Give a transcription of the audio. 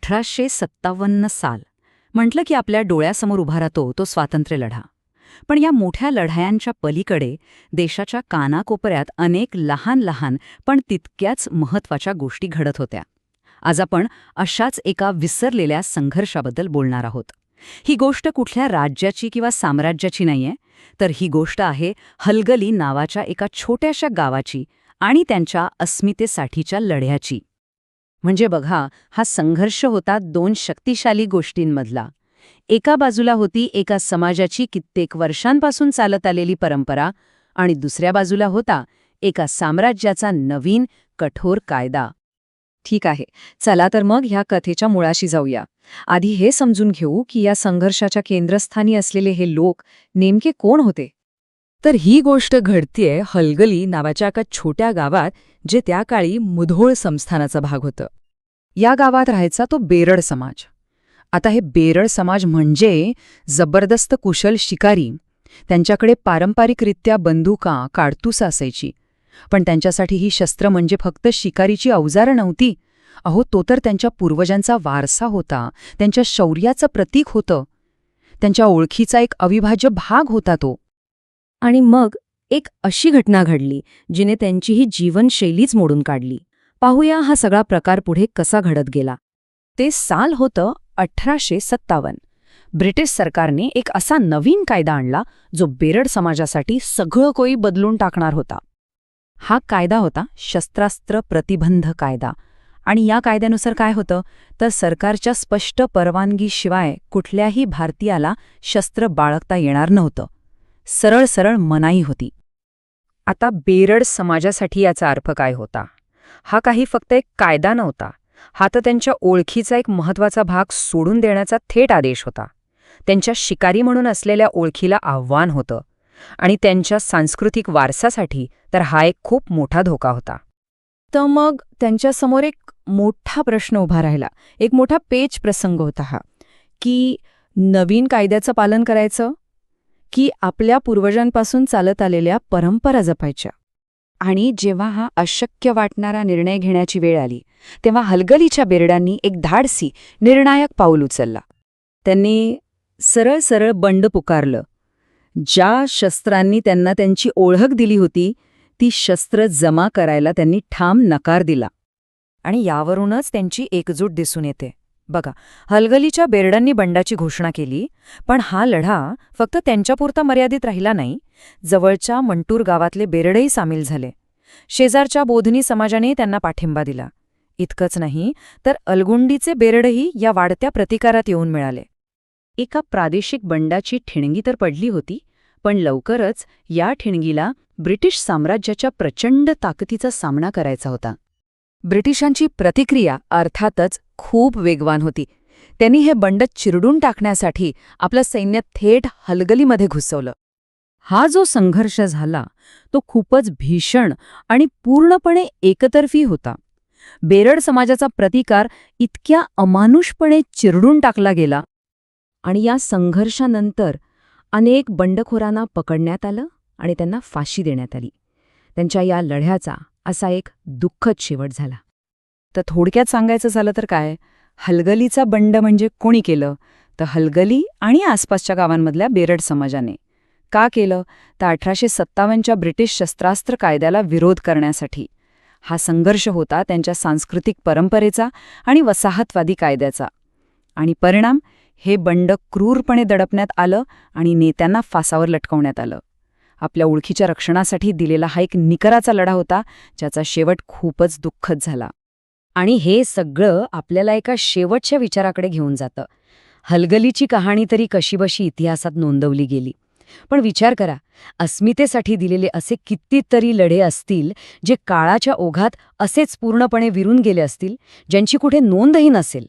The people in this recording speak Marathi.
1857 साल म्हटलं की आपल्या डोळ्यासमोर उभा राहतो तो स्वातंत्र्य लढा. पण या मोठ्या लढायांच्या पलीकडे देशाच्या कानाकोपऱ्यात अनेक लहान लहान पण तितक्याच महत्त्वाच्या गोष्टी घडत होत्या. आज आपण अशाच एका विसरलेल्या संघर्षाबद्दल बोलणार आहोत. ही गोष्ट कुठल्या राज्याची किंवा साम्राज्याची नाहीये, तर ही गोष्ट आहे हलगली नावाच्या एका छोट्याशा गावाची आणि त्यांच्या अस्मितेसाठीच्या लढ्याची. म्हणजे बघा, हा संघर्ष होता दोन शक्तिशाली गोष्टींमधला. एका बाजूला होती एका समाजाची कित्येक वर्षांपासून चालत आलेली परंपरा आणि दुसऱ्या बाजूला होता एका साम्राज्याचा नवीन कठोर कायदा. ठीक आहे, चला तर मग ह्या कथेच्या मुळाशी जाऊया. आधी हे समजून घेऊ की या संघर्षाच्या केंद्रस्थानी असलेले हे लोक नेमके कोण होते. तर ही गोष्ट घडतीये हलगली नावाच्या एका छोट्या गावात, जे त्या काळी मुधोळ संस्थानाचा भाग होतं. या गावात राहायचा तो बेरड समाज. आता हे बेरड समाज म्हणजे जबरदस्त कुशल शिकारी. त्यांच्याकडे पारंपरिकरित्या बंदुका, काडतूस असायची. पण त्यांच्यासाठी ही शस्त्र म्हणजे फक्त शिकारीची अवजारं नव्हती. अहो, तो तर त्यांच्या पूर्वजांचा वारसा होता, त्यांच्या शौर्याचं प्रतीक होतं, त्यांच्या ओळखीचा एक अविभाज्य भाग होता तो. आणि मग एक अशी घटना घडली जिने त्यांची ही जीवनशैलीच मोडून काढली. पाहूया हा सगळा प्रकार पुढे कसा घडत गेला. ते साल होतं 1857. ब्रिटिश सरकारने एक असा नवीन कायदा आणला जो बेरड समाजासाठी सगळं काही बदलून टाकणार होता. हा कायदा होता शस्त्रास्त्र प्रतिबंध कायदा. आणि या कायद्यानुसार काय होतं तर सरकारच्या स्पष्ट परवानगीशिवाय कुठल्याही भारतीयाला शस्त्र बाळगता येणार नव्हतं. सरळ सरळ मनाई होती. आता बेरड समाजासाठी याचा अर्थ काय होता? हा काही फक्त एक कायदा नव्हता. हा तर त्यांच्या ओळखीचा एक महत्त्वाचा भाग सोडून देण्याचा थेट आदेश होता. त्यांच्या शिकारी म्हणून असलेल्या ओळखीला आव्हान होतं. आणि त्यांच्या सांस्कृतिक वारसासाठी तर हा एक खूप मोठा धोका होता. तर मग त्यांच्यासमोर एक मोठा प्रश्न उभा राहिला. एक मोठा पेच प्रसंग होता हा, की नवीन कायद्याचं पालन करायचं की आपल्या पूर्वजांपासून चालत आलेल्या परंपरा जपायच्या. आणि जेव्हा हा अशक्य वाटणारा निर्णय घेण्याची वेळ आली तेव्हा हलगलीच्या बेरडांनी एक धाडसी निर्णायक पाऊल उचलला. त्यांनी सरळ सरळ बंड पुकारलं. ज्या शस्त्रांनी त्यांना त्यांची ओळख दिली होती ती शस्त्र जमा करायला त्यांनी ठाम नकार दिला. आणि यावरूनच त्यांची एकजूट दिसून येते. बघा, हलगलीच्या बेरडांनी बंडाची घोषणा केली, पण हा लढा फक्त त्यांच्यापुरता मर्यादित राहिला नाही. जवळच्या मंटूर गावातले बेरडही सामील झाले. शेजारच्या बोधनी समाजाने त्यांना पाठिंबा दिला. इतकंच नाही तर अलगुंडीचे बेरडही या वाढत्या प्रतिकारात येऊन मिळाले. एका प्रादेशिक बंडाची ठिणगी तर पडली होती, पण लवकरच या ठिणगीला ब्रिटिश साम्राज्याच्या प्रचंड ताकदीचा सामना करायचा होता. ब्रिटिशांची प्रतिक्रिया अर्थातच खूप वेगवान होती. त्यांनी हे बंड चिरडून टाकण्यासाठी आपलं सैन्य थेट हलगलीमध्ये घुसवलं. हा जो संघर्ष झाला तो खूपच भीषण आणि पूर्णपणे एकतर्फी होता. बेरड समाजाचा प्रतिकार इतक्या अमानुषपणे चिरडून टाकला गेला. आणि या संघर्षानंतर अनेक बंडखोरांना पकडण्यात आलं आणि त्यांना फाशी देण्यात आली. त्यांच्या या लढ्याचा असा एक दुःखद शेवट झाला. तर थोडक्यात सांगायचं झालं तर काय, हलगलीचा बंड म्हणजे कोणी केलं तर हलगली आणि आसपासच्या गावांमधल्या बेरड समाजाने. का केलं तर 1857च्या ब्रिटिश शस्त्रास्त्र कायद्याला विरोध करण्यासाठी. हा संघर्ष होता त्यांच्या सांस्कृतिक परंपरेचा आणि वसाहतवादी कायद्याचा. आणि परिणाम, हे बंड क्रूरपणे दडपण्यात आलं आणि नेत्यांना फासावर लटकवण्यात आलं. आपल्या ओळखीच्या रक्षणासाठी दिलेला हा एक निकराचा लढा होता, ज्याचा शेवट खूपच दुःखद झाला. आणि हे सगळं आपल्याला एका शेवटच्या विचाराकडे घेऊन जातं. हलगलीची कहाणी तरी कशीबशी इतिहासात नोंदवली गेली, पण विचार करा, अस्मितेसाठी दिलेले असे कितीतरी लढे असतील जे काळाच्या ओघात असेच पूर्णपणे विरून गेले असतील, ज्यांची कुठे नोंदही नसेल.